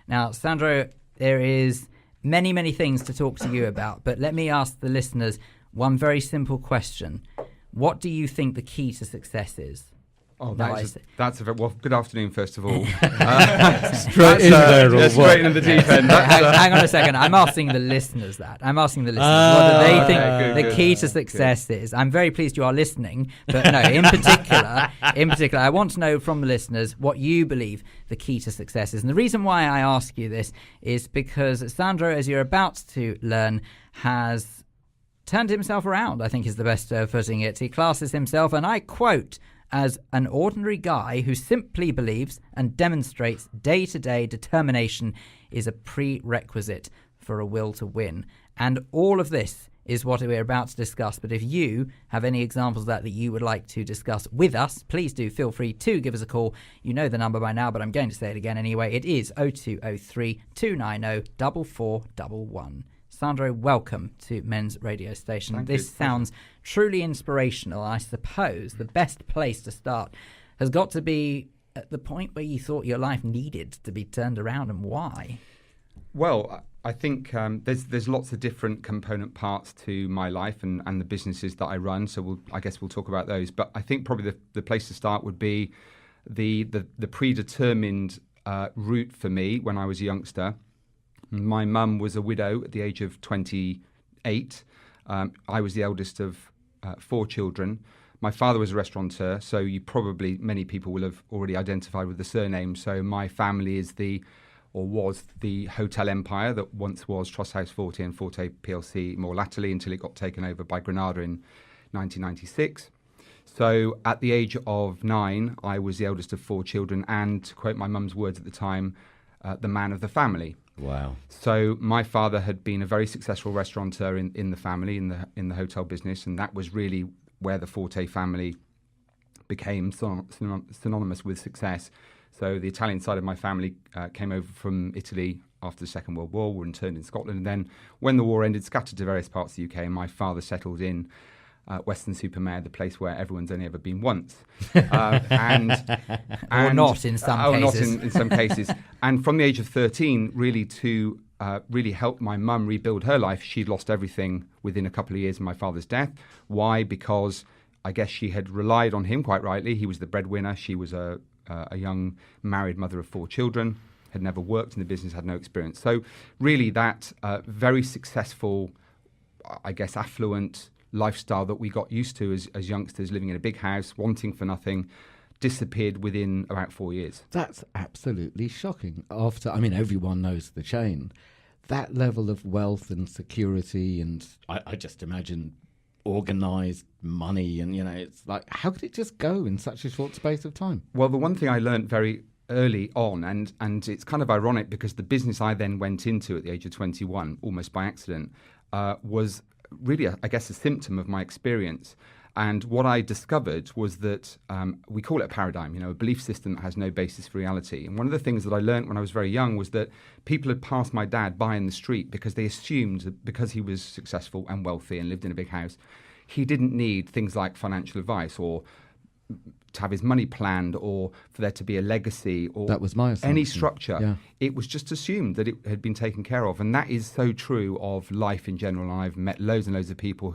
Now, Sandro, there is many, many things to talk to you about, but let me ask the listeners one very simple question. What do you think the key to success is? Oh, that's a very, well, good afternoon, first of all. Straight in there, or straight into the deep end. Hang on a second. I'm asking the listeners that. What do they think the key to success is? I'm very pleased you are listening, but no, in particular, I want to know from the listeners what you believe the key to success is. And the reason why I ask you this is because Sandro, as you're about to learn, has turned himself around, I think is the best putting it. He classes himself, and I quote, as an ordinary guy who simply believes and demonstrates day-to-day determination is a prerequisite for a will to win. And all of this is what we're about to discuss. But if you have any examples of that you would like to discuss with us, please do feel free to give us a call. You know the number by now, but I'm going to say it again anyway. It is 0203 290 4411. Sandro, welcome to Men's Radio Station. This sounds truly inspirational. I suppose the best place to start has got to be at the point where you thought your life needed to be turned around, and why? Well, I think there's lots of different component parts to my life and the businesses that I run. So I guess we'll talk about those. But I think probably the place to start would be the predetermined route for me when I was a youngster. My mum was a widow at the age of 28. I was the eldest of 4 children. My father was a restaurateur, so many people will have already identified with the surname. So my family was the hotel empire that once was Trust House Forte and Forte PLC more latterly until it got taken over by Granada in 1996. So at the age of 9, I was the eldest of 4 children and, to quote my mum's words at the time, the man of the family. Wow. So my father had been a very successful restaurateur in the family, in the hotel business, and that was really where the Forte family became synonymous with success. So the Italian side of my family came over from Italy after the Second World War, were interned in Scotland, and then when the war ended, scattered to various parts of the UK, and my father settled in Weston-super-Mare, the place where everyone's only ever been once. And or not in some cases. Not in some cases. And from the age of 13, really to really help my mum rebuild her life, she'd lost everything within a couple of years of my father's death. Why? Because I guess she had relied on him quite rightly. He was the breadwinner. She was a young married mother of 4 children, had never worked in the business, had no experience. So really that very successful, I guess, affluent lifestyle that we got used to as youngsters, living in a big house, wanting for nothing, disappeared within about 4 years. That's absolutely shocking. Everyone knows the chain. That level of wealth and security, and I just imagine organised money, and it's like, how could it just go in such a short space of time? Well, the one thing I learned very early on, and it's kind of ironic because the business I then went into at the age of 21, almost by accident, was really, I guess, a symptom of my experience. And what I discovered was that we call it a paradigm, a belief system that has no basis for reality. And one of the things that I learned when I was very young was that people had passed my dad by in the street because they assumed that because he was successful and wealthy and lived in a big house, he didn't need things like financial advice or to have his money planned or for there to be a legacy or that was my assumption. Any structure. Yeah. It was just assumed that it had been taken care of. And that is so true of life in general. And I've met loads and loads of people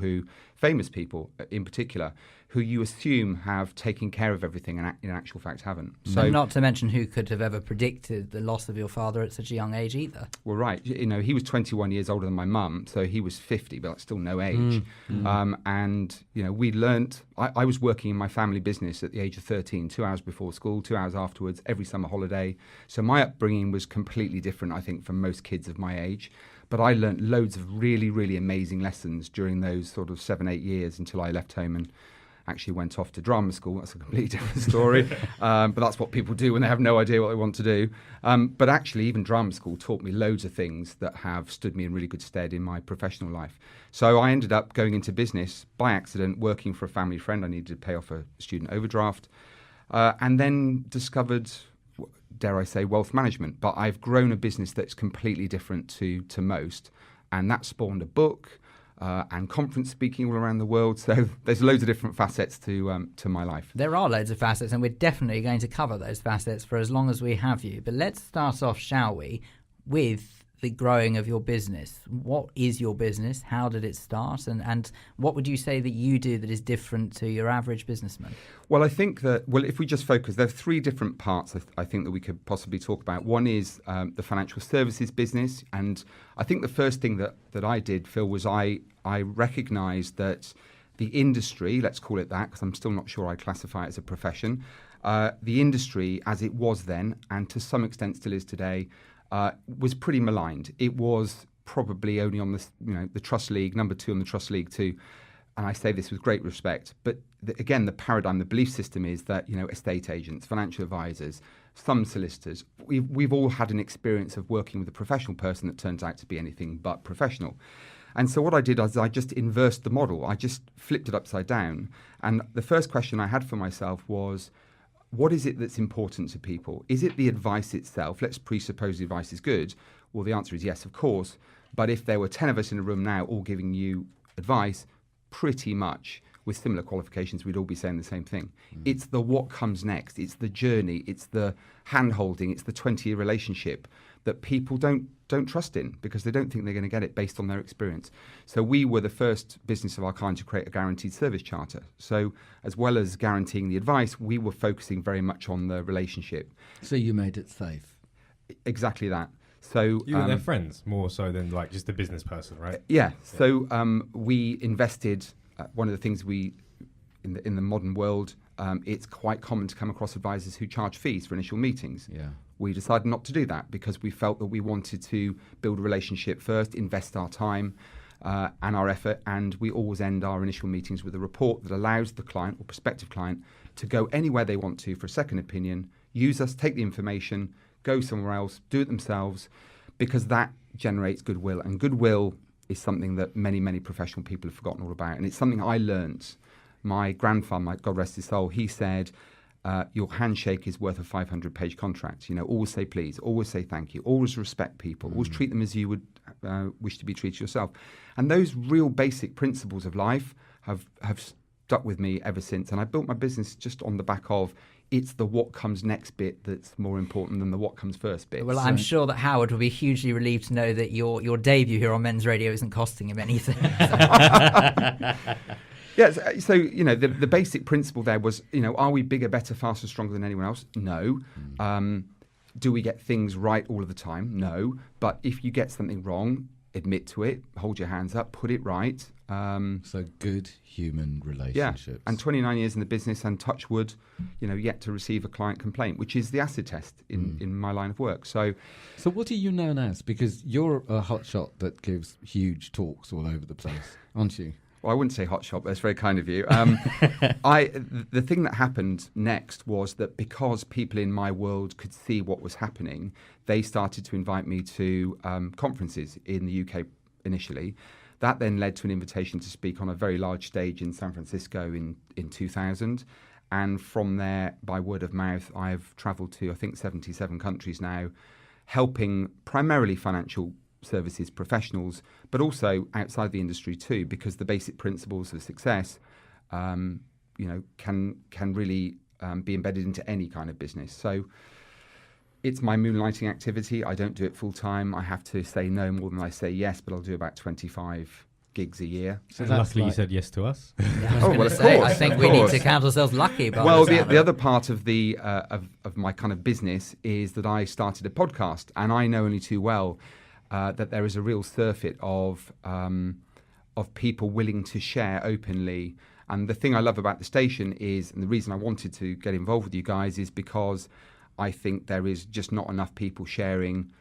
famous people in particular, who you assume have taken care of everything and in actual fact haven't. So, and not to mention who could have ever predicted the loss of your father at such a young age either. Well, right. He was 21 years older than my mum, so he was 50, but that's still no age. And, we learnt, I was working in my family business at the age of 13, 2 hours before school, 2 hours afterwards, every summer holiday. So my upbringing was completely different, I think, from most kids of my age. But I learnt loads of really, really amazing lessons during those sort of 7-8 years until I left home and actually went off to drama school. That's a completely different story. But that's what people do when they have no idea what they want to do. But actually, even drama school taught me loads of things that have stood me in really good stead in my professional life. So I ended up going into business by accident, working for a family friend. I needed to pay off a student overdraft. And then discovered, dare I say, wealth management. But I've grown a business that's completely different to most. And that spawned a book. And conference speaking all around the world. So there's loads of different facets to my life. There are loads of facets, and we're definitely going to cover those facets for as long as we have you. But let's start off, shall we, with the growing of your business. What is your business? How did it start? And what would you say that you do that is different to your average businessman? Well, I think that, if we just focus, there are three different parts I think that we could possibly talk about. One is the financial services business. And I think the first thing that I did, Phil, was I recognised that the industry, let's call it that, because I'm still not sure I classify it as a profession, the industry as it was then, and to some extent still is today, was pretty maligned. It was probably only on the Trust League, number 2 on the Trust League 2. And I say this with great respect. But again, the paradigm, the belief system is that, estate agents, financial advisors, some solicitors, we've all had an experience of working with a professional person that turns out to be anything but professional. And so what I did is I just inversed the model. I just flipped it upside down. And the first question I had for myself was, what is it that's important to people? Is it the advice itself? Let's presuppose the advice is good. Well, the answer is yes, of course. But if there were 10 of us in a room now all giving you advice, pretty much with similar qualifications, we'd all be saying the same thing. It's the what comes next. It's the journey. It's the hand-holding. It's the 20-year relationship that people don't trust in because they don't think they're going to get it based on their experience. So we were the first business of our kind to create a guaranteed service charter. So as well as guaranteeing the advice, we were focusing very much on the relationship. So you made it safe. Exactly that. So you were their friends more so than like just a business person, right? Yeah. So we invested. One of the things in the modern world, it's quite common to come across advisors who charge fees for initial meetings. Yeah. We decided not to do that because we felt that we wanted to build a relationship first, invest our time and our effort, and we always end our initial meetings with a report that allows the client or prospective client to go anywhere they want to for a second opinion, use us, take the information, go somewhere else, do it themselves, because that generates goodwill. And goodwill is something that many, many professional people have forgotten all about. And it's something I learnt. My grandfather, God rest his soul, he said, your handshake is worth a 500-page contract. Always say please, always say thank you, always respect people, always treat them as you would wish to be treated yourself. And those real basic principles of life have stuck with me ever since. And I built my business just on the back of it's the what comes next bit that's more important than the what comes first bit. Well, I'm sure that Howard will be hugely relieved to know that your debut here on Men's Radio isn't costing him anything. Yes, so the basic principle there was, are we bigger, better, faster, stronger than anyone else? No. Do we get things right all of the time? No. But if you get something wrong, admit to it, hold your hands up, put it right. So good human relationships. Yeah, and 29 years in the business, and touch wood, yet to receive a client complaint, which is the acid test in my line of work. So what are you known as? Because you're a hotshot that gives huge talks all over the place, aren't you? Well, I wouldn't say hotshot, but that's very kind of you. The thing that happened next was that because people in my world could see what was happening, they started to invite me to conferences in the UK initially. That then led to an invitation to speak on a very large stage in San Francisco in 2000. And from there, by word of mouth, I've travelled to, I think, 77 countries now, helping primarily financial services professionals, but also outside the industry too, because the basic principles of success, can really be embedded into any kind of business. So it's my moonlighting activity. I don't do it full time. I have to say no more than I say yes, but I'll do about 25 gigs a year. So luckily you said yes to us. Yeah, I think we need to count ourselves lucky. Well, the other part of the of my kind of business is that I started a podcast, and I know only too well that there is a real surfeit of people willing to share openly. And the thing I love about the station is, and the reason I wanted to get involved with you guys is because I think there is just not enough people sharing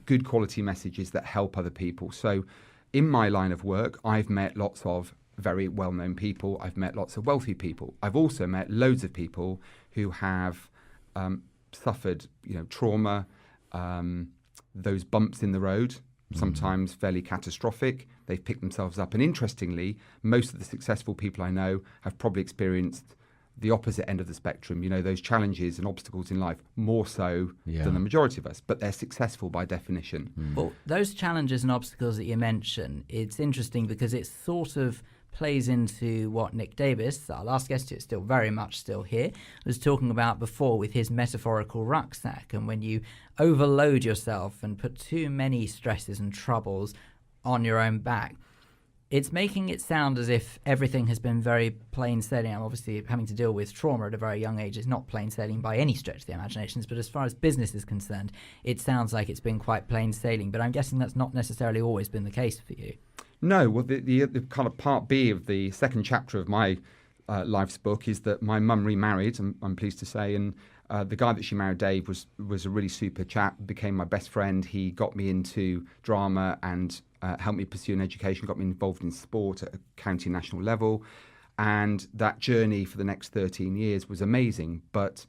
good quality messages that help other people. So in my line of work, I've met lots of very well-known people. I've met lots of wealthy people. I've also met loads of people who have suffered, trauma, those bumps in the road, sometimes fairly catastrophic. They've picked themselves up. And interestingly, most of the successful people I know have probably experienced the opposite end of the spectrum, those challenges and obstacles in life, more so than the majority of us. But they're successful by definition. Well, those challenges and obstacles that you mention, it's interesting because it's sort of plays into what Nick Davis, our last guest, who's still very much still here, was talking about before with his metaphorical rucksack. And when you overload yourself and put too many stresses and troubles on your own back, it's making it sound as if everything has been very plain sailing. I'm obviously having to deal with trauma at a very young age is not plain sailing by any stretch of the imaginations, but as far as business is concerned, it sounds like it's been quite plain sailing. But I'm guessing that's not necessarily always been the case for you. No, well, the kind of part B of the second chapter of my life's book is that my mum remarried, I'm pleased to say, and the guy that she married, Dave, was a really super chap, became my best friend. He got me into drama and helped me pursue an education, got me involved in sport at a county national level. And that journey for the next 13 years was amazing. But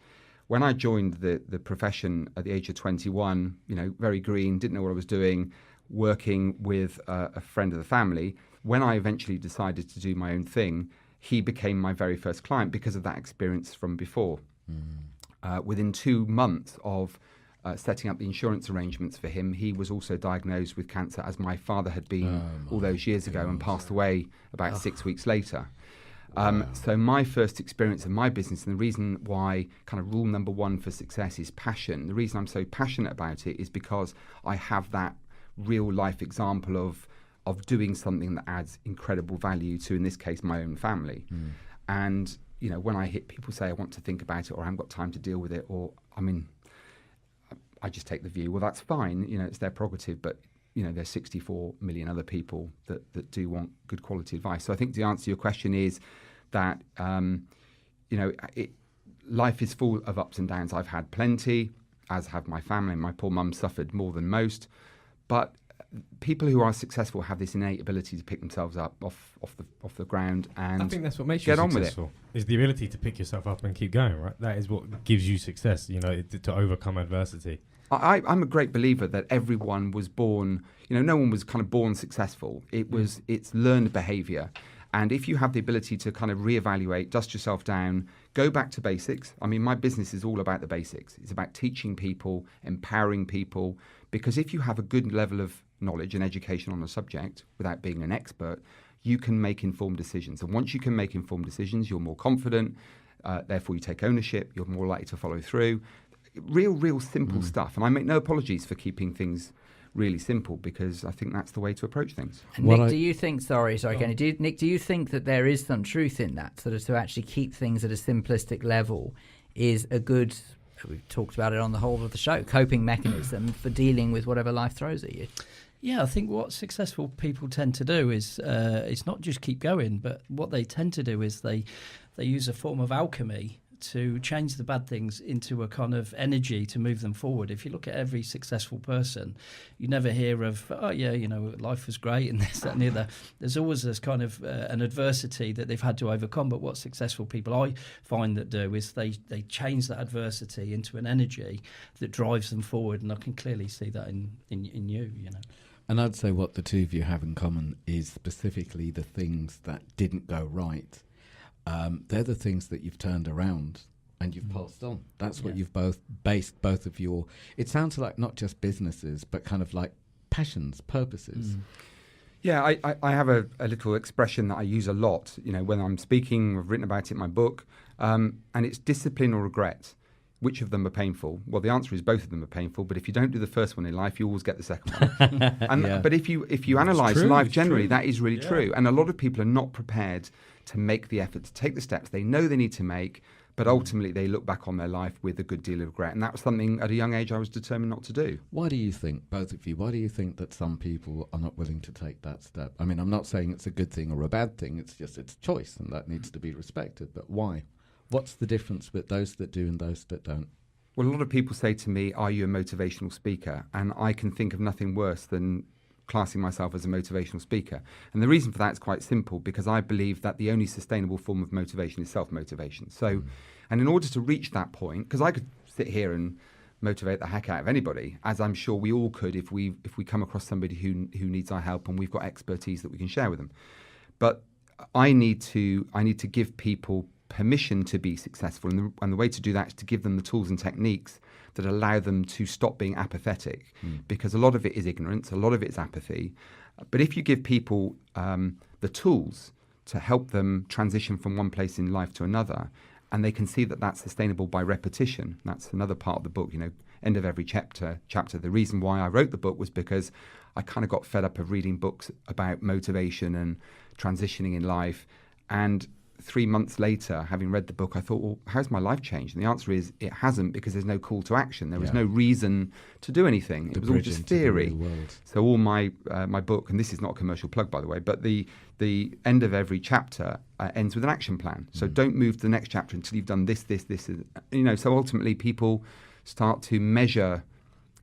when I joined the profession at the age of 21, very green, didn't know what I was doing, working with a friend of the family, when I eventually decided to do my own thing, he became my very first client because of that experience from before. Within 2 months of setting up the insurance arrangements for him, he was also diagnosed with cancer, as my father had been all those years ago, and passed away about 6 weeks later. So my first experience of my business, and the reason why kind of rule number one for success is passion. The reason I'm so passionate about it is because I have that real life example of doing something that adds incredible value to, in this case, my own family. And when I hit people say I want to think about it, or I haven't got time to deal with it, or I just take the view, well, that's fine, it's their prerogative, but there's 64 million other people that do want good quality advice. So I think the answer to your question is that life is full of ups and downs. I've had plenty, as have my family. My poor mum suffered more than most, but people who are successful have this innate ability to pick themselves up off the ground and I think that's what makes you successful. Is the ability to pick yourself up and keep going, right? That is what gives you success, to overcome adversity. I'm a great believer that everyone was born, no one was kind of born successful. It's learned behavior. And if you have the ability to kind of reevaluate, dust yourself down, go back to basics. My business is all about the basics. It's about teaching people, empowering people, because if you have a good level of knowledge and education on a subject without being an expert, you can make informed decisions. And once you can make informed decisions, you're more confident. Therefore, you take ownership. You're more likely to follow through. Real simple stuff. And I make no apologies for keeping things really simple, because I think that's the way to approach things. And Nick, do you think, Kenny, do you think that there is some truth in that, sort of to actually keep things at a simplistic level is a good, we've talked about it on the whole of the show, coping mechanism for dealing with whatever life throws at you? Yeah, I think what successful people tend to do is it's not just keep going, but what they tend to do is they use a form of alchemy to change the bad things into a kind of energy to move them forward. If you look at every successful person, you never hear of, life was great and this, that and the other. There's always this kind of an adversity that they've had to overcome. But what successful people I find that do is they change that adversity into an energy that drives them forward. And I can clearly see that in you. And I'd say what the two of you have in common is specifically the things that didn't go right. They're the things that you've turned around and you've passed on. That's what you've both based both of your... It sounds like not just businesses, but kind of like passions, purposes. Yeah, I have a little expression that I use a lot, when I'm speaking. I've written about it in my book, and it's discipline or regret. Which of them are painful? Well, the answer is both of them are painful, but if you don't do the first one in life, you always get the second one. But if you analyse life generally, that is really true. And a lot of people are not prepared to make the effort, to take the steps they know they need to make, but ultimately they look back on their life with a good deal of regret. And that was something at a young age I was determined not to do. Why do you think, both of you, that some people are not willing to take that step? I'm not saying it's a good thing or a bad thing, it's just it's choice and that needs to be respected. But why? What's the difference with those that do and those that don't? Well, a lot of people say to me, are you a motivational speaker? And I can think of nothing worse than classing myself as a motivational speaker. And the reason for that is quite simple, because I believe that the only sustainable form of motivation is self-motivation. So, and in order to reach that point, because I could sit here and motivate the heck out of anybody, as I'm sure we all could if we come across somebody who needs our help and we've got expertise that we can share with them. But I need to give people permission to be successful, and the way to do that is to give them the tools and techniques that allow them to stop being apathetic, because a lot of it is ignorance, a lot of it is apathy. But if you give people the tools to help them transition from one place in life to another. And they can see that that's sustainable by repetition. That's another part of the book, end of every chapter. The reason why I wrote the book was because I kind of got fed up of reading books about motivation and transitioning in life. And 3 months later, having read the book, I thought, well, how's my life changed? And the answer is it hasn't, because there's no call to action. There was no reason to do anything. It was all just theory. So all my book, and this is not a commercial plug, by the way, but the end of every chapter ends with an action plan. So don't move to the next chapter until you've done this. So ultimately people start to measure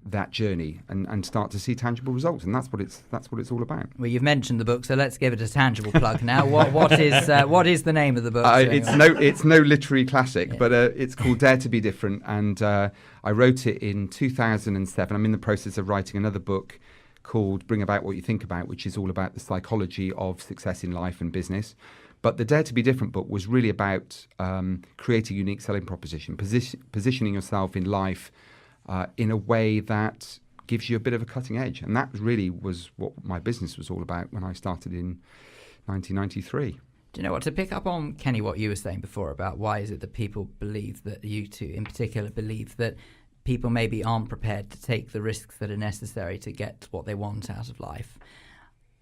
that journey and start to see tangible results, and that's what it's all about. Well, you've mentioned the book, so let's give it a tangible plug now. What is the name of the book? It's no literary classic, but it's called Dare to Be Different, and I wrote it in 2007. I'm in the process of writing another book called Bring About What You Think About, which is all about the psychology of success in life and business. But the Dare to Be Different book was really about creating a unique selling proposition, positioning yourself in life in a way that gives you a bit of a cutting edge. And that really was what my business was all about when I started in 1993. Do you know what, to pick up on, Kenny, what you were saying before about why is it that people believe, that you two in particular believe, that people maybe aren't prepared to take the risks that are necessary to get what they want out of life,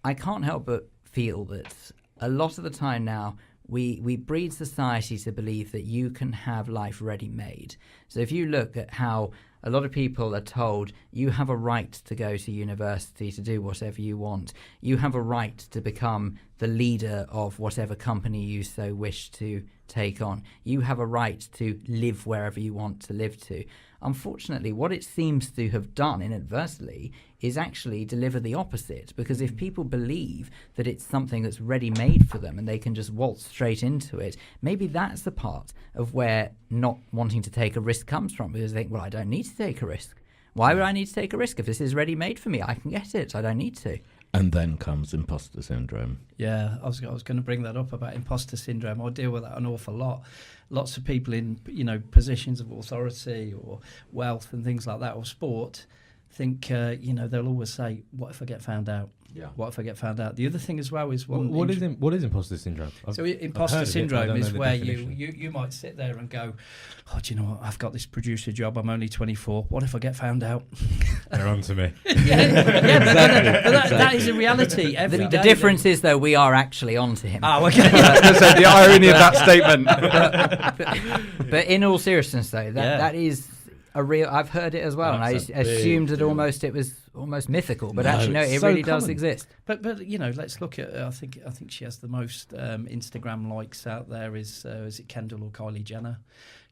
I can't help but feel that a lot of the time now we breed society to believe that you can have life ready-made. So if you look at how a lot of people are told you have a right to go to university to do whatever you want. You have a right to become the leader of whatever company you so wish to take on. You have a right to live wherever you want to live to. Unfortunately, what it seems to have done inadvertently is actually deliver the opposite, because if people believe that it's something that's ready-made for them and they can just waltz straight into it, maybe that's the part of where not wanting to take a risk comes from, because they think, well, I don't need to take a risk. Why would I need to take a risk? If this is ready-made for me, I can get it. I don't need to. And then comes imposter syndrome. Yeah, I was going to bring that up about imposter syndrome. I deal with that an awful lot. Lots of people in positions of authority or wealth and things like that, or sport, think they'll always say, "What if I get found out?" Yeah. What if I get found out? The other thing as well is what is imposter syndrome? Imposter syndrome is where you might sit there and go, "Oh, do you know what? I've got this producer job. I'm only 24. What if I get found out?" They're on to me. That is a reality every day. The difference is, though, we are actually on to him. Oh, okay. So the irony of that statement. But in all seriousness, though, that is a real. I've heard it as well, and I assumed that it was almost mythical, but actually, no, it really does exist. But let's look at. I think she has the most Instagram likes out there. Is it Kendall or Kylie Jenner?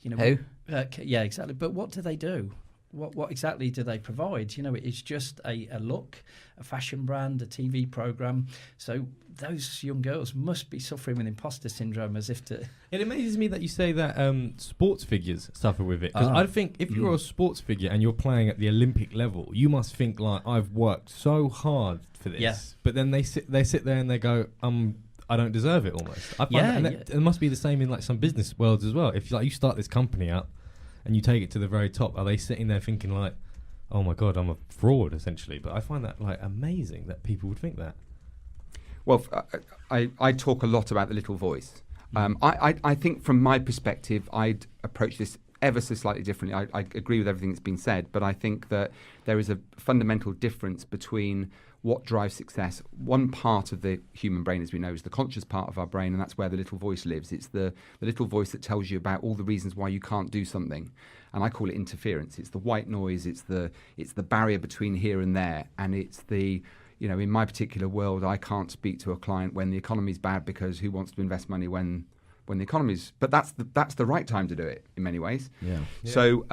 Who? Yeah, exactly. But what do they do? What exactly do they provide? It's just a look, a fashion brand, a TV program. So those young girls must be suffering with imposter syndrome, as if to. It amazes me that you say that sports figures suffer with it, because I think if you're a sports figure and you're playing at the Olympic level, you must think like, I've worked so hard for this. Yeah. But then they sit there and they go, I don't deserve it almost. I find it must be the same in like some business worlds as well. If you start this company up and you take it to the very top, are they sitting there thinking like, oh my God, I'm a fraud essentially? But I find that like amazing that people would think that. Well, I talk a lot about the little voice. I think from my perspective, I'd approach this ever so slightly differently. I agree with everything that's been said, but I think that there is a fundamental difference between what drives success. One part of the human brain, as we know, is the conscious part of our brain, and that's where the little voice lives. It's the little voice that tells you about all the reasons why you can't do something, and I call it interference. It's the white noise. It's the barrier between here and there, and it's the in my particular world, I can't speak to a client when the economy's bad, because who wants to invest money when the economy's? But that's the right time to do it in many ways. Yeah. So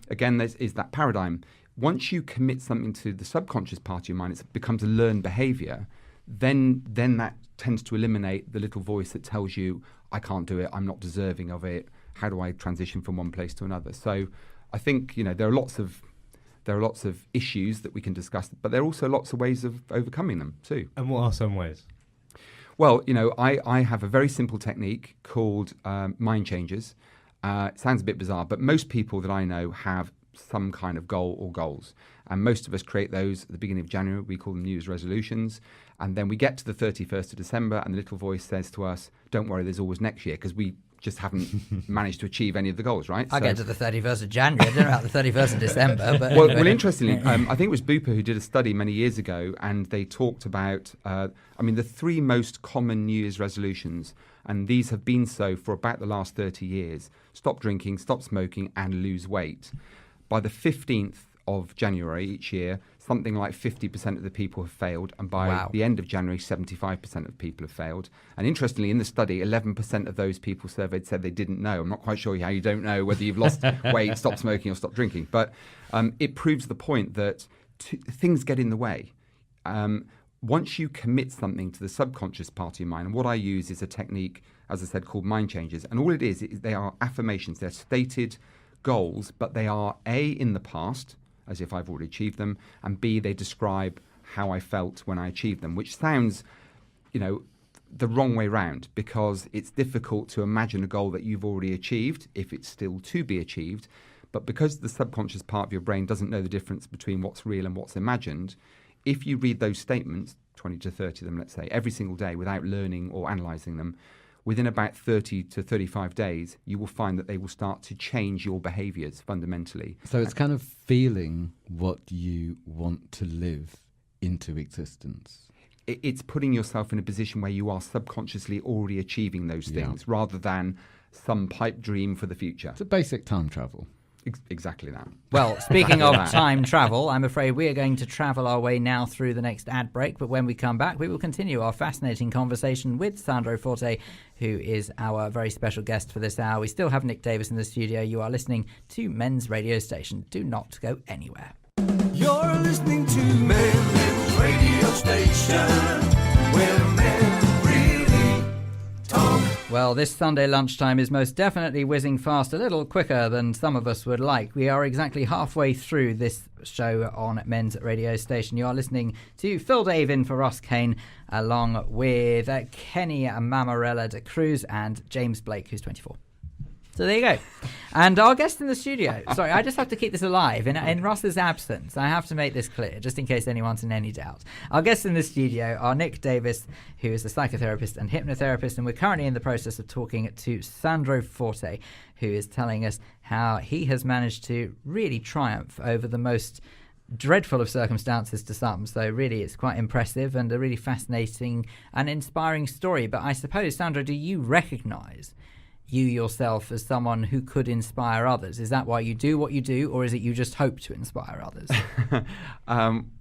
again, there is that paradigm. Once you commit something to the subconscious part of your mind, it becomes a learned behavior. Then that tends to eliminate the little voice that tells you, I can't do it, I'm not deserving of it. How do I transition from one place to another? So I think there are lots of issues that we can discuss, but there are also lots of ways of overcoming them too. And what are some ways? Well, I have a very simple technique called Mind Changers. It sounds a bit bizarre, but most people that I know have some kind of goal or goals. And most of us create those at the beginning of January. We call them New Year's resolutions. And then we get to the 31st of December and the little voice says to us, don't worry, there's always next year, because we just haven't managed to achieve any of the goals, right? I get to the 31st of January. I don't know about the 31st of December. But well, interestingly, I think it was Bupa who did a study many years ago, and they talked about, the 3 most common New Year's resolutions, and these have been so for about the last 30 years: stop drinking, stop smoking, and lose weight. By the 15th of January each year, something like 50% of the people have failed, and by the end of January, 75% of people have failed. And interestingly, in the study, 11% of those people surveyed said they didn't know. I'm not quite sure how you don't know whether you've lost weight, stopped smoking, or stopped drinking. But it proves the point that things get in the way. Once you commit something to the subconscious part of your mind, and what I use is a technique, as I said, called mind changes. And all it is they are affirmations. They're stated goals, but they are A, in the past, as if I've already achieved them, and B, they describe how I felt when I achieved them, which sounds, the wrong way round, because it's difficult to imagine a goal that you've already achieved if it's still to be achieved. But because the subconscious part of your brain doesn't know the difference between what's real and what's imagined, if you read those statements, 20 to 30 of them, let's say, every single day without learning or analysing them, within about 30 to 35 days, you will find that they will start to change your behaviours fundamentally. So it's kind of feeling what you want to live into existence. It's putting yourself in a position where you are subconsciously already achieving those things, rather than some pipe dream for the future. It's a basic time travel. Exactly that. Well, speaking of time travel, I'm afraid we are going to travel our way now through the next ad break. But when we come back, we will continue our fascinating conversation with Sandro Forte, who is our very special guest for this hour. We still have Nick Davis in the studio. You are listening to Men's Radio Station. Do not go anywhere. You're listening to Men's Radio Station, where men really talk. Well, this Sunday lunchtime is most definitely whizzing past a little quicker than some of us would like. We are exactly halfway through this show on Men's Radio Station. You are listening to Phil Dave in for Ross Kane, along with Kenny Mamarella de Cruz and James Blake, who's 24. So there you go. And our guest in the studio, sorry, I just have to keep this alive. In Ross's absence, I have to make this clear, just in case anyone's in any doubt. Our guests in the studio are Nick Davis, who is a psychotherapist and hypnotherapist, and we're currently in the process of talking to Sandro Forte, who is telling us how he has managed to really triumph over the most dreadful of circumstances to some. So really it's quite impressive and a really fascinating and inspiring story. But I suppose, Sandro, do you recognise you yourself as someone who could inspire others? Is that why you do what you do, or is it you just hope to inspire others?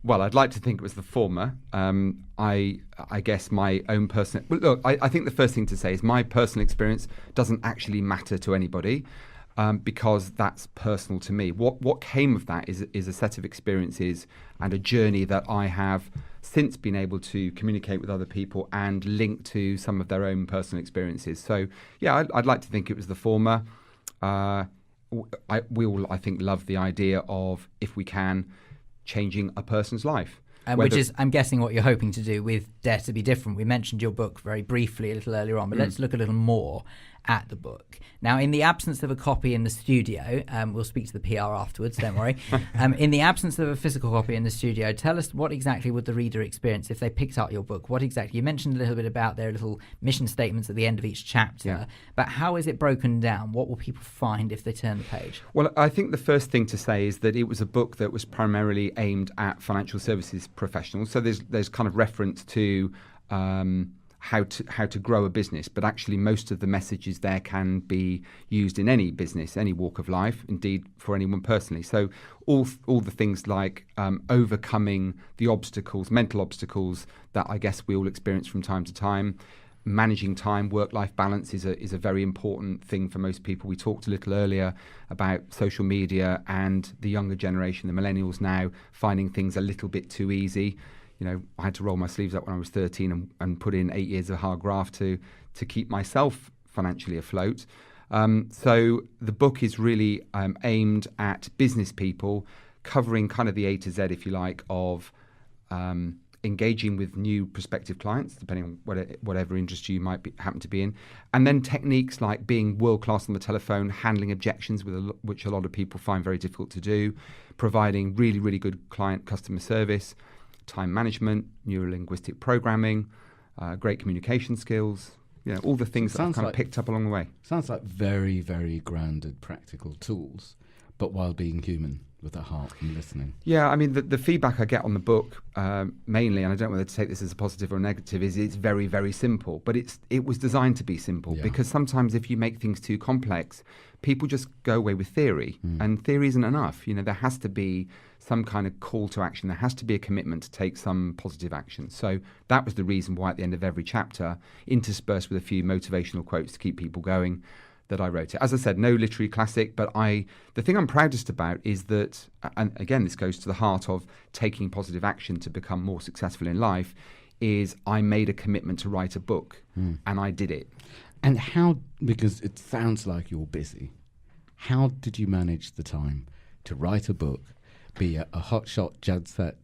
Well, I'd like to think it was the former. I guess my own personal... Well, look, I think the first thing to say is my personal experience doesn't actually matter to anybody, because that's personal to me. What came of that is a set of experiences and a journey that I have since been able to communicate with other people and link to some of their own personal experiences. So, yeah, I'd like to think it was the former. We all, I think, love the idea of, if we can, changing a person's life. Which is, I'm guessing, what you're hoping to do with Dare to Be Different. We mentioned your book very briefly a little earlier on, but let's look a little more at the book. Now, in the absence of a copy in the studio, we'll speak to the PR afterwards, don't worry. In the absence of a physical copy in the studio, tell us what exactly would the reader experience if they picked up your book? What exactly? You mentioned a little bit about their little mission statements at the end of each chapter, but how is it broken down? What will people find if they turn the page? Well, I think the first thing to say is that it was a book that was primarily aimed at financial services professionals. So there's kind of reference to how to grow a business, but actually most of the messages there can be used in any business, any walk of life, indeed for anyone personally. So all the things like overcoming the obstacles, mental obstacles that I guess we all experience from time to time. Managing time, work-life balance is a very important thing for most people. We talked a little earlier about social media and the younger generation, the millennials now, finding things a little bit too easy. You know, I had to roll my sleeves up when I was 13 and put in 8 years of hard graft to keep myself financially afloat. So the book is really aimed at business people, covering kind of the A to Z, if you like, of engaging with new prospective clients, depending on whatever industry you might happen to be in. And then techniques like being world-class on the telephone, handling objections, which a lot of people find very difficult to do, providing really, really good client customer service, time management, neuro-linguistic programming, great communication skills, all the things that I've kind of picked up along the way. Sounds like very, very grounded practical tools, but while being human with a heart and listening. Yeah, I mean, the feedback I get on the book mainly, and I don't know whether to take this as a positive or a negative, is it's very, very simple. But it was designed to be simple because sometimes if you make things too complex, people just go away with theory, and theory isn't enough. There has to be some kind of call to action. There has to be a commitment to take some positive action. So that was the reason why at the end of every chapter, interspersed with a few motivational quotes to keep people going, that I wrote it. As I said, no literary classic, but the thing I'm proudest about is that, and again, this goes to the heart of taking positive action to become more successful in life, is I made a commitment to write a book, and I did it. And how, because it sounds like you're busy, how did you manage the time to write a book, be a hotshot jet set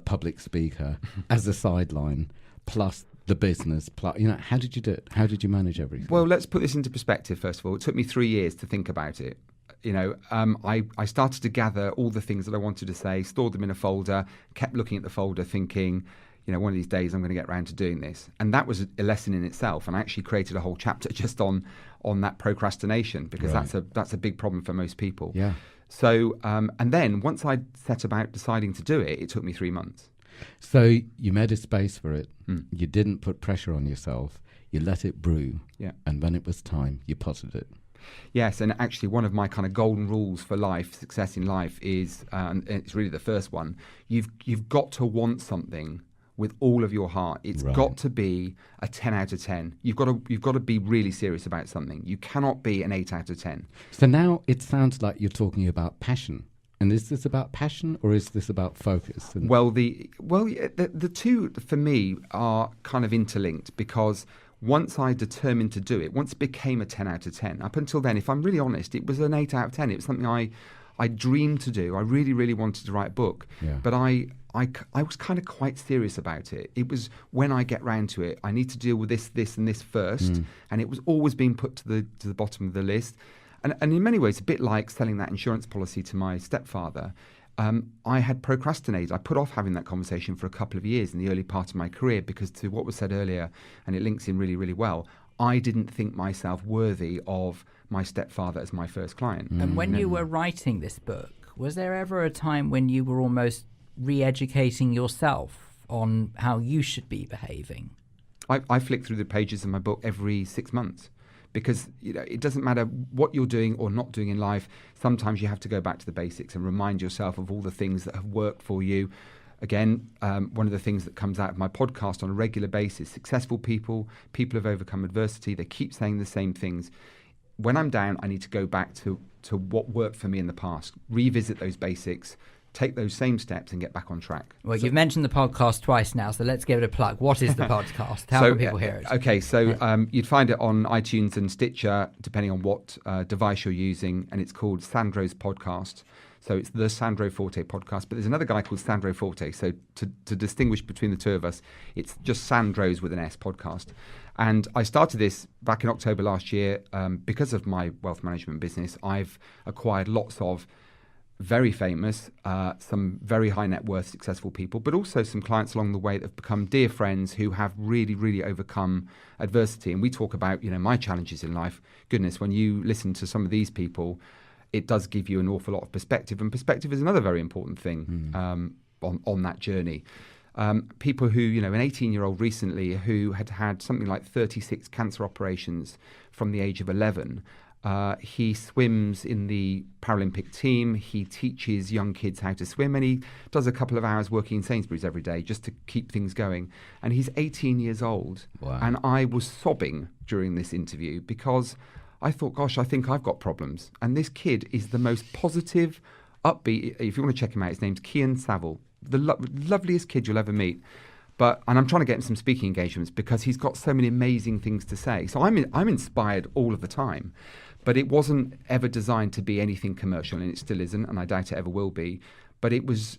public speaker as a sideline, plus the business, plus, how did you do it? How did you manage everything? Well, let's put this into perspective, first of all. It took me 3 years to think about it. I started to gather all the things that I wanted to say, stored them in a folder, kept looking at the folder thinking, one of these days I'm going to get around to doing this. And that was a lesson in itself. And I actually created a whole chapter just on that procrastination, because that's a big problem for most people. Yeah. So, and then once I set about deciding to do it, it took me 3 months. So you made a space for it. You didn't put pressure on yourself. You let it brew. Yeah. And when it was time, you potted it. Yes, and actually one of my kind of golden rules for life, success in life, is, and it's really the first one, you've got to want something with all of your heart. It's got to be a 10 out of 10. You've got to be really serious about something. You cannot be an 8 out of 10. So now it sounds like you're talking about passion. And is this about passion or is this about focus? Well, the two for me are kind of interlinked, because once I determined to do it, once it became a 10 out of 10, up until then, if I'm really honest, it was an 8 out of 10. It was something I dreamed to do. I really, really wanted to write a book. Yeah. But I was kind of quite serious about it. It was, when I get round to it, I need to deal with this, and this first. And it was always being put to the bottom of the list. And in many ways, a bit like selling that insurance policy to my stepfather, I had procrastinated. I put off having that conversation for a couple of years in the early part of my career, because to what was said earlier, and it links in really, really well, I didn't think myself worthy of my stepfather as my first client. And when you were writing this book, was there ever a time when you were almost re-educating yourself on how you should be behaving? I flick through the pages of my book every 6 months. Because it doesn't matter what you're doing or not doing in life. Sometimes you have to go back to the basics and remind yourself of all the things that have worked for you. Again, one of the things that comes out of my podcast on a regular basis, successful people have overcome adversity. They keep saying the same things. When I'm down, I need to go back to what worked for me in the past, revisit those basics, take those same steps and get back on track. Well, you've mentioned the podcast twice now, so let's give it a plug. What is the podcast? How can people hear it? Okay, so you'd find it on iTunes and Stitcher, depending on what device you're using, and it's called Sandro's Podcast. So it's the Sandro Forte podcast, but there's another guy called Sandro Forte. So to distinguish between the two of us, it's just Sandro's with an S podcast. And I started this back in October last year because of my wealth management business. I've acquired lots of very famous, some very high net worth successful people, but also some clients along the way that have become dear friends who have really, really overcome adversity. And we talk about, my challenges in life. Goodness, when you listen to some of these people, it does give you an awful lot of perspective. And perspective is another very important thing on that journey. People who, an 18-year-old recently who had something like 36 cancer operations from the age of 11. He swims in the Paralympic team. He teaches young kids how to swim, and he does a couple of hours working in Sainsbury's every day just to keep things going. And he's 18 years old. Wow. And I was sobbing during this interview because I thought, gosh, I think I've got problems. And this kid is the most positive, upbeat. If you want to check him out, his name's Kian Saville, the loveliest kid you'll ever meet. And I'm trying to get him some speaking engagements because he's got so many amazing things to say. So I'm inspired all of the time. But it wasn't ever designed to be anything commercial, and it still isn't, and I doubt it ever will be. But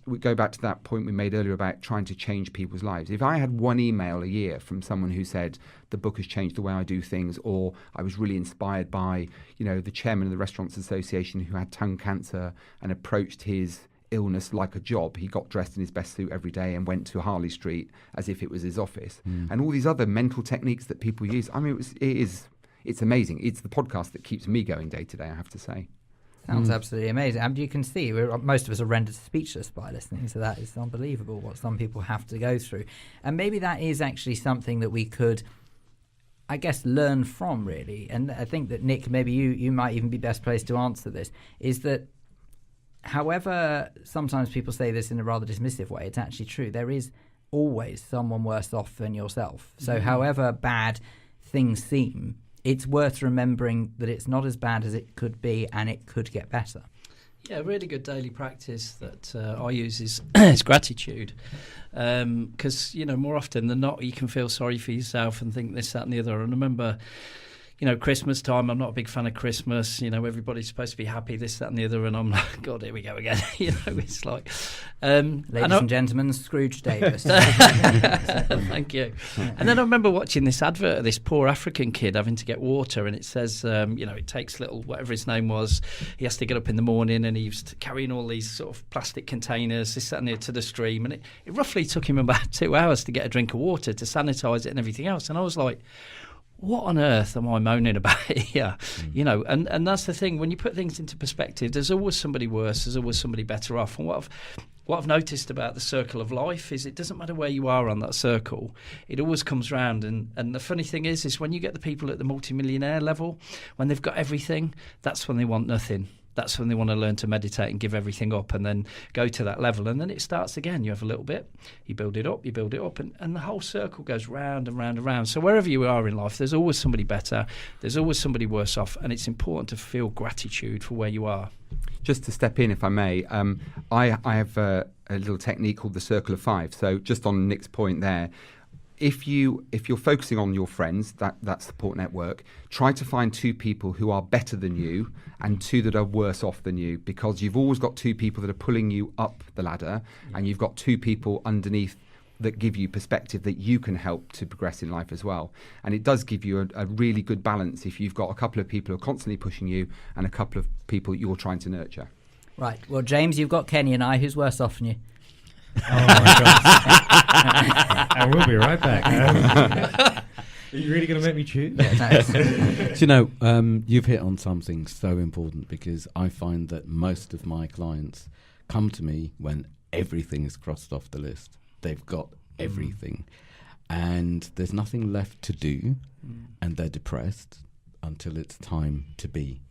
we go back to that point we made earlier about trying to change people's lives. If I had one email a year from someone who said, the book has changed the way I do things, or I was really inspired by, the chairman of the Restaurants Association who had tongue cancer and approached his illness like a job. He got dressed in his best suit every day and went to Harley Street as if it was his office. And all these other mental techniques that people use. I mean, it's amazing. It's the podcast that keeps me going day to day, I have to say. Sounds absolutely amazing. And you can see most of us are rendered speechless by listening, so that is unbelievable what some people have to go through. And maybe that is actually something that we could, I guess, learn from, really. And I think that, Nick, maybe you might even be best placed to answer this, is that however sometimes people say this in a rather dismissive way, it's actually true. There is always someone worse off than yourself. So however bad things seem, it's worth remembering that it's not as bad as it could be and it could get better. Yeah, a really good daily practice that I use is gratitude. Because, more often than not, you can feel sorry for yourself and think this, that and the other. And remember, Christmas time, I'm not a big fan of Christmas. Everybody's supposed to be happy, this, that and the other. And I'm like, God, here we go again. It's like... Ladies and gentlemen, Scrooge Davis. Thank you. And then I remember watching this advert of this poor African kid having to get water, and it says, it takes little, whatever his name was, he has to get up in the morning and he's carrying all these sort of plastic containers, this, that and the other, to the stream. And it roughly took him about 2 hours to get a drink of water, to sanitise it and everything else. And I was like, what on earth am I moaning about here? And that's the thing. When you put things into perspective, there's always somebody worse. There's always somebody better off. And what I've noticed about the circle of life is it doesn't matter where you are on that circle. It always comes round. And the funny thing is when you get the people at the multimillionaire level, when they've got everything, that's when they want nothing. That's when they want to learn to meditate and give everything up and then go to that level. And then it starts again. You have a little bit, you build it up, and the whole circle goes round and round and round. So wherever you are in life, there's always somebody better. There's always somebody worse off. And it's important to feel gratitude for where you are. Just to step in, if I may, I have a little technique called the Circle of Five. So just on Nick's point there, if you're focusing on your friends, that support network, try to find 2 people who are better than you and 2 that are worse off than you, because you've always got 2 people that are pulling you up the ladder, and you've got 2 people underneath that give you perspective that you can help to progress in life as well. And it does give you a really good balance if you've got a couple of people who are constantly pushing you and a couple of people you're trying to nurture. Right. Well, James, you've got Kenny and I. Who's worse off than you? Oh my God! And we'll be right back. Are you really going to make me choose? So, you've hit on something so important, because I find that most of my clients come to me when everything is crossed off the list. They've got everything, and there's nothing left to do, and they're depressed until it's time to be.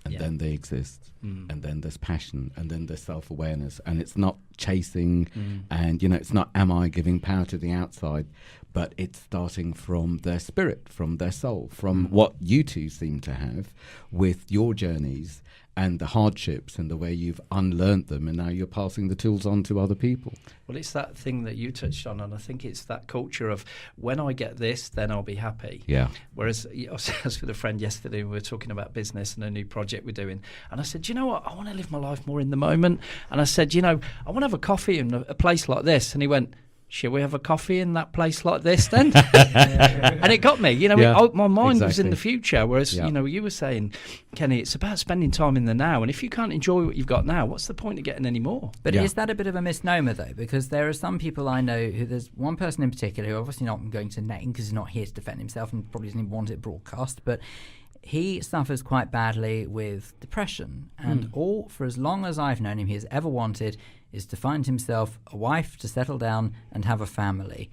And then they exist, and then there's passion, and then there's self-awareness, and it's not chasing, and it's not am I giving power to the outside, but it's starting from their spirit, from their soul, from what you two seem to have with your journeys and the hardships and the way you've unlearned them, and now you're passing the tools on to other people. Well, it's that thing that you touched on, and I think it's that culture of when I get this, then I'll be happy. Yeah. Whereas I was with a friend yesterday, we were talking about business and a new project we're doing, and I said, you know what, I want to live my life more in the moment. And I said, I want to have a coffee in a place like this. And he went, shall we have a coffee in that place like this then? And it got me, my mind was in the future, whereas, you were saying, Kenny, it's about spending time in the now. And if you can't enjoy what you've got now, what's the point of getting any more? But is that a bit of a misnomer, though? Because there are some people I know who, there's one person in particular who obviously not going to name because he's not here to defend himself and probably doesn't even want it broadcast, but he suffers quite badly with depression. And all, for as long as I've known him, he has ever wanted is to find himself a wife, to settle down and have a family.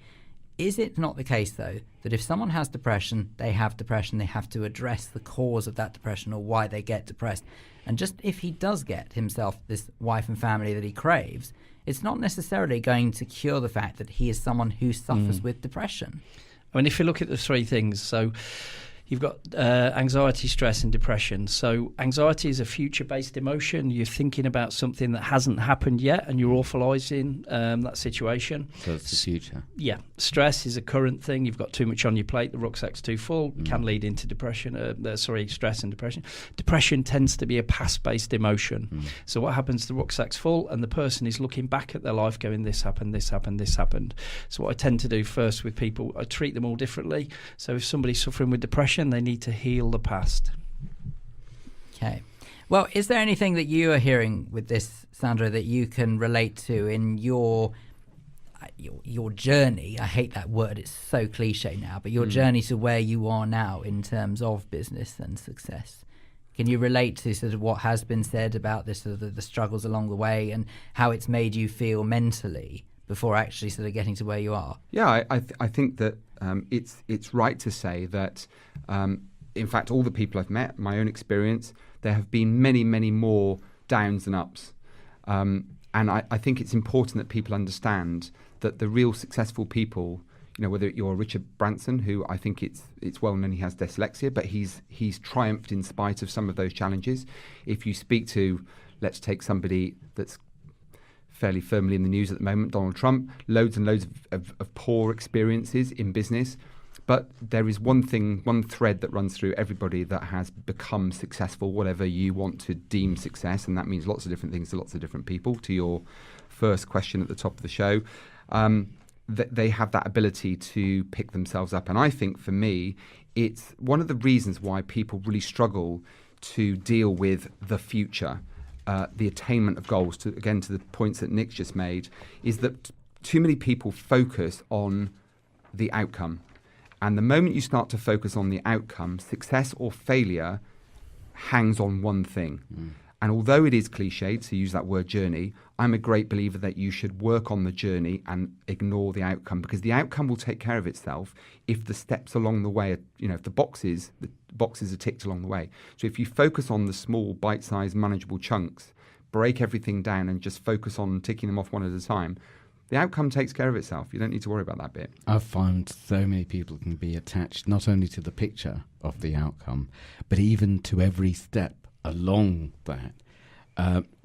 Is it not the case, though, that if someone has depression, they have to address the cause of that depression or why they get depressed? And just if he does get himself this wife and family that he craves, it's not necessarily going to cure the fact that he is someone who suffers with depression. I mean, if you look at the 3 things, so You've got anxiety, stress, and depression. So anxiety is a future-based emotion. You're thinking about something that hasn't happened yet, and you're awfulising that situation. So it's the future. Yeah. Stress is a current thing. You've got too much on your plate. The rucksack's too full. Can lead into depression. Stress and depression. Depression tends to be a past-based emotion. So what happens? The rucksack's full, and the person is looking back at their life, going, "This happened, this happened, this happened." So what I tend to do first with people, I treat them all differently. So if somebody's suffering with depression, they need to heal the past. Okay. Well, is there anything that you are hearing with this, Sandra, that you can relate to in your journey? I hate that word; it's so cliche now. But your journey to where you are now in terms of business and success. Can you relate to sort of what has been said about this, sort of the struggles along the way, and how it's made you feel mentally before actually sort of getting to where you are? Yeah, I think that it's right to say that, in fact, all the people I've met, my own experience, there have been many, many more downs than ups. And I think it's important that people understand that the real successful people, you know, whether you're Richard Branson, who I think it's well known he has dyslexia, but he's triumphed in spite of some of those challenges. If you speak to, let's take somebody that's fairly firmly in the news at the moment, Donald Trump, loads and loads of poor experiences in business. But there is one thread that runs through everybody that has become successful, whatever you want to deem success, and that means lots of different things to lots of different people. To your first question at the top of the show, they have that ability to pick themselves up. And I think for me, it's one of the reasons why people really struggle to deal with the future. The attainment of goals, to the points that Nick just made, is that too many people focus on the outcome. And the moment you start to focus on the outcome, success or failure hangs on one thing. And although it is cliched to use that word journey, I'm a great believer that you should work on the journey and ignore the outcome, because the outcome will take care of itself if the steps along the way, if the boxes are ticked along the way. So if you focus on the small, bite-sized, manageable chunks, break everything down and just focus on ticking them off one at a time, the outcome takes care of itself. You don't need to worry about that bit. I find so many people can be attached not only to the picture of the outcome, but even to every step along that,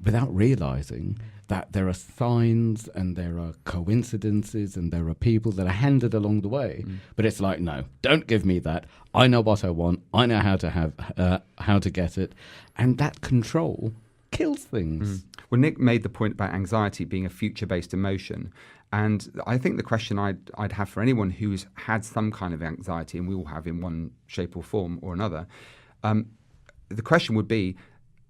without realizing that there are signs and there are coincidences and there are people that are handed along the way. But it's like, no, don't give me that. I know what I want. I know how to get it, and that control kills things. Well, Nick made the point about anxiety being a future-based emotion, and I think the question I'd have for anyone who's had some kind of anxiety, and we all have in one shape or form or another, the question would be,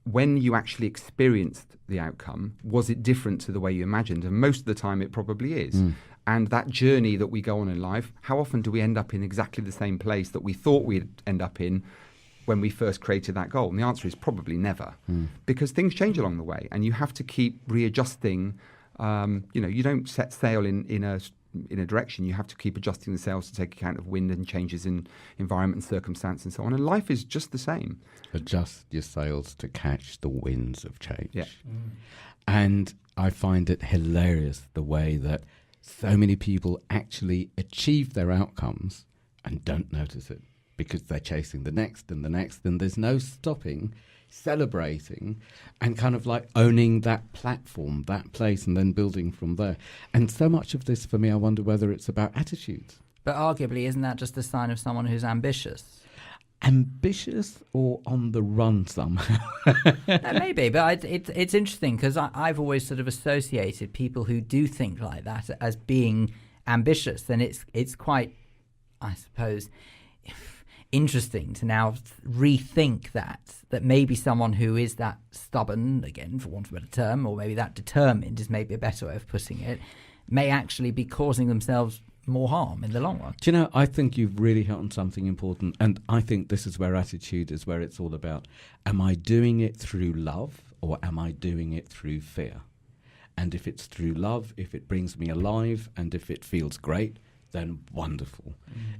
when you actually experienced the outcome, was it different to the way you imagined? And most of the time it probably is. And that journey that we go on in life, how often do we end up in exactly the same place that we thought we'd end up in when we first created that goal? And the answer is probably never, because things change along the way, and you have to keep readjusting. You don't set sail in a direction. You have to keep adjusting the sails to take account of wind and changes in environment and circumstance and so on. And life is just the same. Adjust your sails to catch the winds of change. Yeah. And I find it hilarious the way that so many people actually achieve their outcomes and don't notice it, because they're chasing the next, and there's no stopping, celebrating, and kind of like owning that platform, that place, and then building from there. And so much of this, for me, I wonder whether it's about attitudes. But arguably, isn't that just a sign of someone who's ambitious? Ambitious or on the run somehow? Maybe, but it's interesting, because I've always sort of associated people who do think like that as being ambitious, and it's quite, I suppose, interesting to now rethink that maybe someone who is that stubborn, again, for want of a better term, or maybe that determined is maybe a better way of putting it, may actually be causing themselves more harm in the long run. Do you know, I think you've really hit on something important, and I think this is where attitude is where it's all about. Am I doing it through love, or am I doing it through fear? And if it's through love, if it brings me alive, and if it feels great, then wonderful.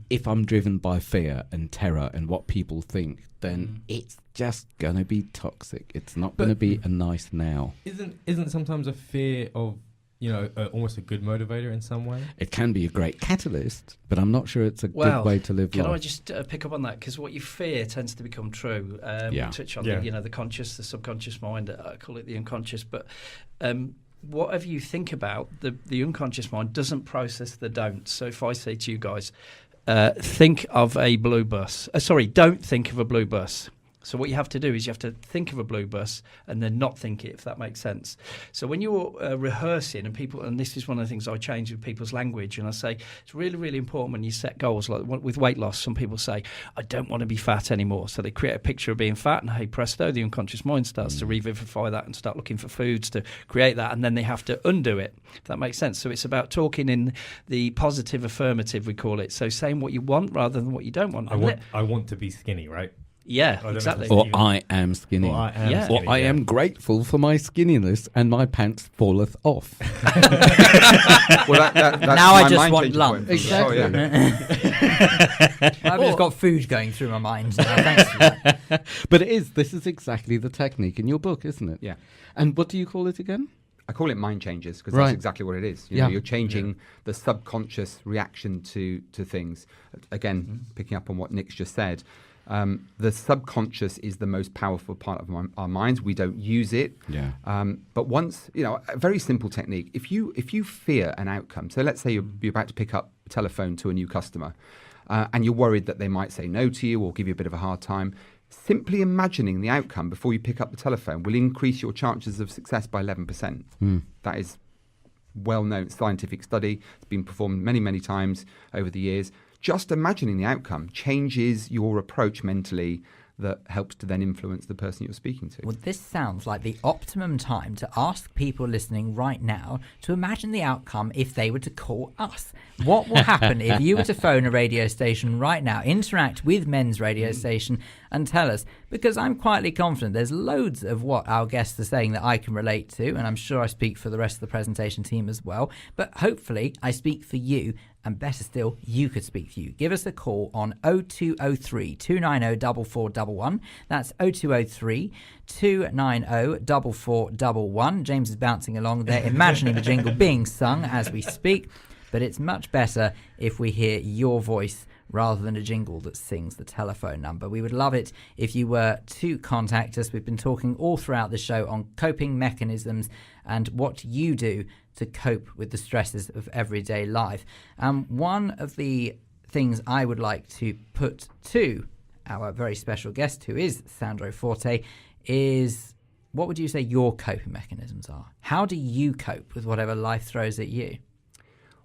If I'm driven by fear and terror and what people think, then it's just going to be toxic. It's not going to be a nice now. Isn't sometimes a fear of almost a good motivator in some way? It can be a great catalyst, but I'm not sure it's a good way to live life. Can I just pick up on that? Because what you fear tends to become true. We touch on the conscious, the subconscious mind. I call it the unconscious. But whatever you think about, the unconscious mind doesn't process the don't. So if I say to you guys, think of a blue bus. Don't think of a blue bus. So what you have to do is you have to think of a blue bus and then not think it, if that makes sense. So when you're rehearsing and this is one of the things I change with people's language, and I say it's really, really important when you set goals, like with weight loss, some people say, I don't want to be fat anymore. So they create a picture of being fat and hey presto, the unconscious mind starts to revivify that and start looking for foods to create that, and then they have to undo it, if that makes sense. So it's about talking in the positive affirmative, we call it. So saying what you want rather than what you don't want. I want to be skinny, right? Yeah, exactly. Or I am skinny. Or I am grateful for my skinniness and my pants falleth off. Well, that's now I just want lunch. lunch. Exactly. Oh, yeah. I've just got food going through my mind now. Thanks for that. But this is exactly the technique in your book, isn't it? Yeah. And what do you call it again? I call it mind changes because Right. that's exactly what it is. You know, you're changing the subconscious reaction to things. Again, picking up on what Nick's just said, the subconscious is the most powerful part of our minds. We don't use it. Yeah. But once, a very simple technique. If you fear an outcome, so let's say you're about to pick up a telephone to a new customer, and you're worried that they might say no to you or give you a bit of a hard time, simply imagining the outcome before you pick up the telephone will increase your chances of success by 11%. That is well-known scientific study. It's been performed many, many times over the years. Just imagining the outcome changes your approach mentally that helps to then influence the person you're speaking to. Well, this sounds like the optimum time to ask people listening right now to imagine the outcome if they were to call us. What will happen if you were to phone a radio station right now, interact with Men's radio station and tell us? Because I'm quietly confident there's loads of what our guests are saying that I can relate to, and I'm sure I speak for the rest of the presentation team as well. But hopefully I speak for you, and better still, you could speak for you. Give us a call on 0203 290 4411. That's 0203 290 4411. James is bouncing along there, imagining the jingle being sung as we speak. But it's much better if we hear your voice rather than a jingle that sings the telephone number. We would love it if you were to contact us. We've been talking all throughout the show on coping mechanisms and what you do to cope with the stresses of everyday life. One of the things I would like to put to our very special guest, who is Sandro Forte, is what would you say your coping mechanisms are? How do you cope with whatever life throws at you?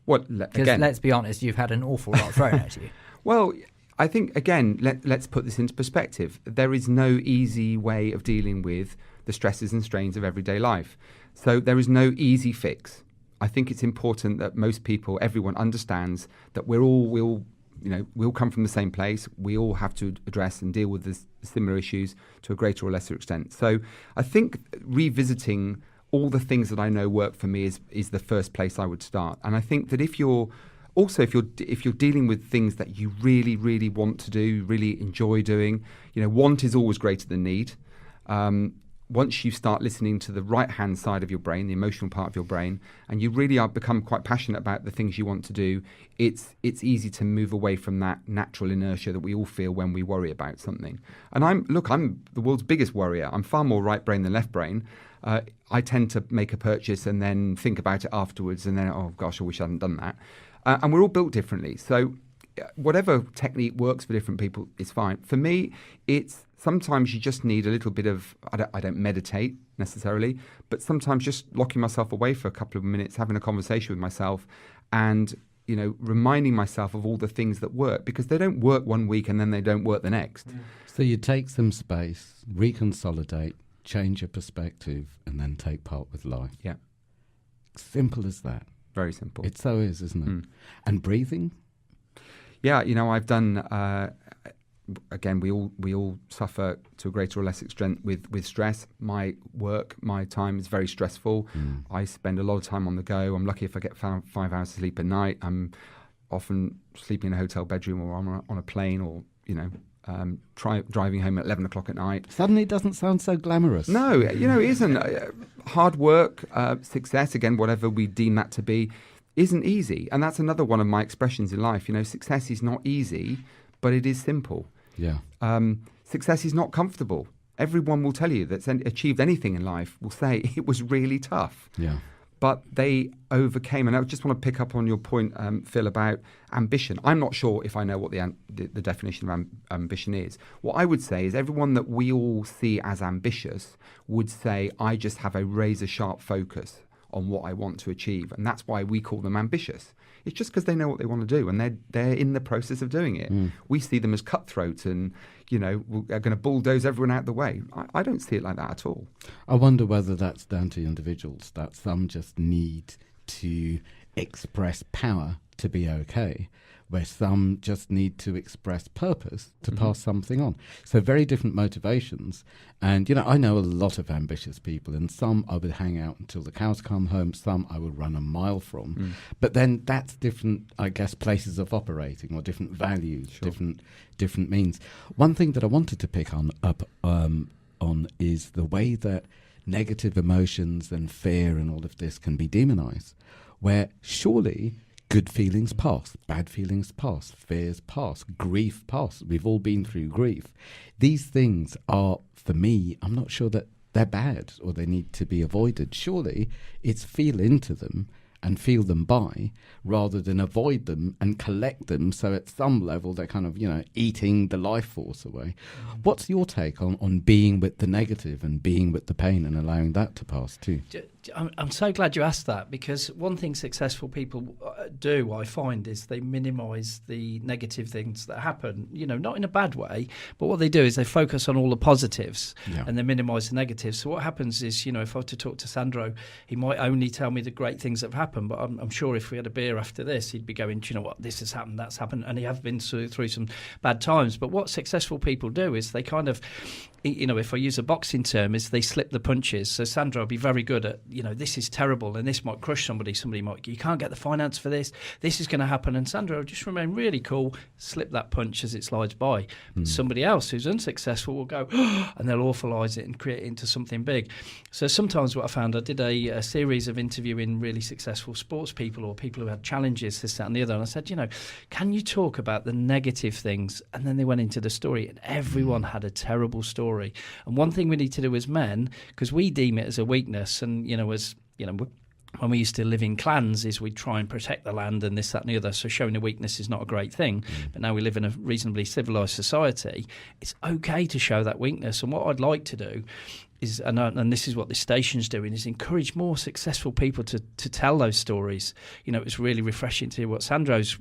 Well, Because let's be honest, you've had an awful lot thrown at you. Well, I think, again, let's put this into perspective. There is no easy way of dealing with the stresses and strains of everyday life. So there is no easy fix. I think it's important that most people, everyone understands that we'll come from the same place. We all have to address and deal with this similar issues to a greater or lesser extent. So I think revisiting all the things that I know work for me is the first place I would start. And I think that if you're dealing with things that you really, really want to do, really enjoy doing, want is always greater than need. Once you start listening to the right-hand side of your brain, the emotional part of your brain, and you really become quite passionate about the things you want to do, it's easy to move away from that natural inertia that we all feel when we worry about something. And I'm the world's biggest worrier. I'm far more right brain than left brain. I tend to make a purchase and then think about it afterwards, and then, oh gosh, I wish I hadn't done that. And we're all built differently. So whatever technique works for different people is fine. For me, it's sometimes you just need a little bit of, I don't meditate necessarily, but sometimes just locking myself away for a couple of minutes, having a conversation with myself and, reminding myself of all the things that work, because they don't work one week and then they don't work the next. So you take some space, reconsolidate, change your perspective, and then take part with life. Yeah. Simple as that. Very simple. It so is, isn't it? And breathing? Yeah, I've done, again, we all suffer to a greater or less extent with stress. My work, my time is very stressful. I spend a lot of time on the go. I'm lucky if I get 5 hours of sleep a night. I'm often sleeping in a hotel bedroom or on a plane or, driving home at 11 o'clock at night. Suddenly it doesn't sound so glamorous. No, it isn't. Hard work, success, again, whatever we deem that to be, isn't easy. And that's another one of my expressions in life. Success is not easy, but it is simple. Yeah. Success is not comfortable. Everyone will tell you that's achieved anything in life will say it was really tough. Yeah. But they overcame. And I just want to pick up on your point, Phil, about ambition. I'm not sure if I know what the definition of ambition is. What I would say is everyone that we all see as ambitious would say, I just have a razor-sharp focus on what I want to achieve. And that's why we call them ambitious. It's just because they know what they want to do and they're in the process of doing it. We see them as cutthroat and, are going to bulldoze everyone out the way. I don't see it like that at all. I wonder whether that's down to individuals, that some just need to express power to be okay, where some just need to express purpose to pass something on. So very different motivations. And, I know a lot of ambitious people, and some I would hang out until the cows come home, some I would run a mile from. But then that's different, I guess, places of operating or different values, different means. One thing that I wanted to pick up on is the way that negative emotions and fear and all of this can be demonized, where surely good feelings pass, bad feelings pass, fears pass, grief pass. We've all been through grief. These things are, for me, I'm not sure that they're bad or they need to be avoided. Surely it's feel into them and feel them by rather than avoid them and collect them. So at some level, they're kind of, eating the life force away. What's your take on being with the negative and being with the pain and allowing that to pass too? I'm so glad you asked that, because one thing successful people do, I find, is they minimise the negative things that happen, not in a bad way, but what they do is they focus on all the positives and they minimise the negatives. So what happens is, if I were to talk to Sandro, he might only tell me the great things that have happened, but I'm sure if we had a beer after this, he'd be going, do you know what, this has happened, that's happened, and he have been through some bad times. But what successful people do is they kind of, if I use a boxing term, is they slip the punches. So Sandro will be very good at, this is terrible and this might crush somebody might, you can't get the finance for this is going to happen, and Sandro will just remain really cool, slip that punch as it slides by. Somebody else who's unsuccessful will go, and they'll awfulise it and create it into something big. So sometimes what I found, I did a series of interviewing really successful sports people or people who had challenges, this, that and the other, and I said, can you talk about the negative things? And then they went into the story, and everyone had a terrible story. And one thing we need to do as men, because we deem it as a weakness, and when we used to live in clans, is we try and protect the land and this, that and the other, so showing a weakness is not a great thing. But now we live in a reasonably civilised society, it's okay to show that weakness. And what I'd like to do is, and this is what this station's doing, is encourage more successful people to tell those stories. It's really refreshing to hear what Sandro's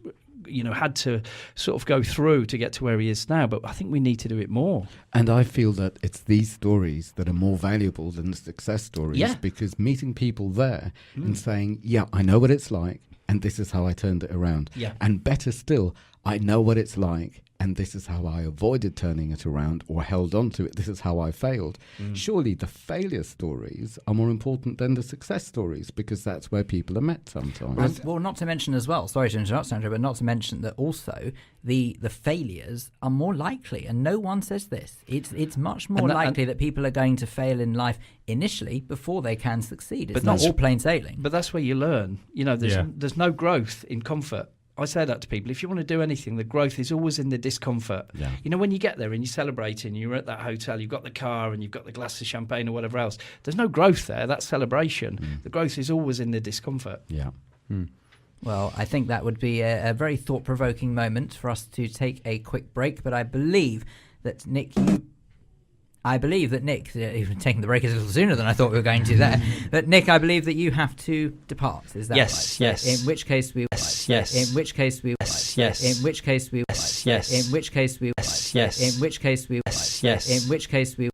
had to sort of go through to get to where he is now, but I think we need to do it more. And I feel that it's these stories that are more valuable than the success stories, because meeting people there and saying, I know what it's like and this is how I turned it around. And better still, I know what it's like and this is how I avoided turning it around or held on to it. This is how I failed. Surely the failure stories are more important than the success stories, because that's where people are met sometimes. Well, not to mention as well, sorry to interrupt, Sandro, but not to mention that also the failures are more likely, and no one says this. It's much more likely that people are going to fail in life initially before they can succeed. It's not all plain sailing. But that's where you learn. There's no growth in comfort. I say that to people. If you want to do anything, the growth is always in the discomfort. When you get there and you're celebrating, you're at that hotel, you've got the car and you've got the glass of champagne or whatever else, there's no growth there. That's celebration. The growth is always in the discomfort. Well, I think that would be a very thought-provoking moment for us to take a quick break, but I believe that Nick, even taking the break a little sooner than I thought we were going to there. But Nick, I believe that you have to depart. Is that right? Yes. In which case we Yes. In which case we Yes. In which case we Yes. In which case we Yes. In which case we Yes. In which case we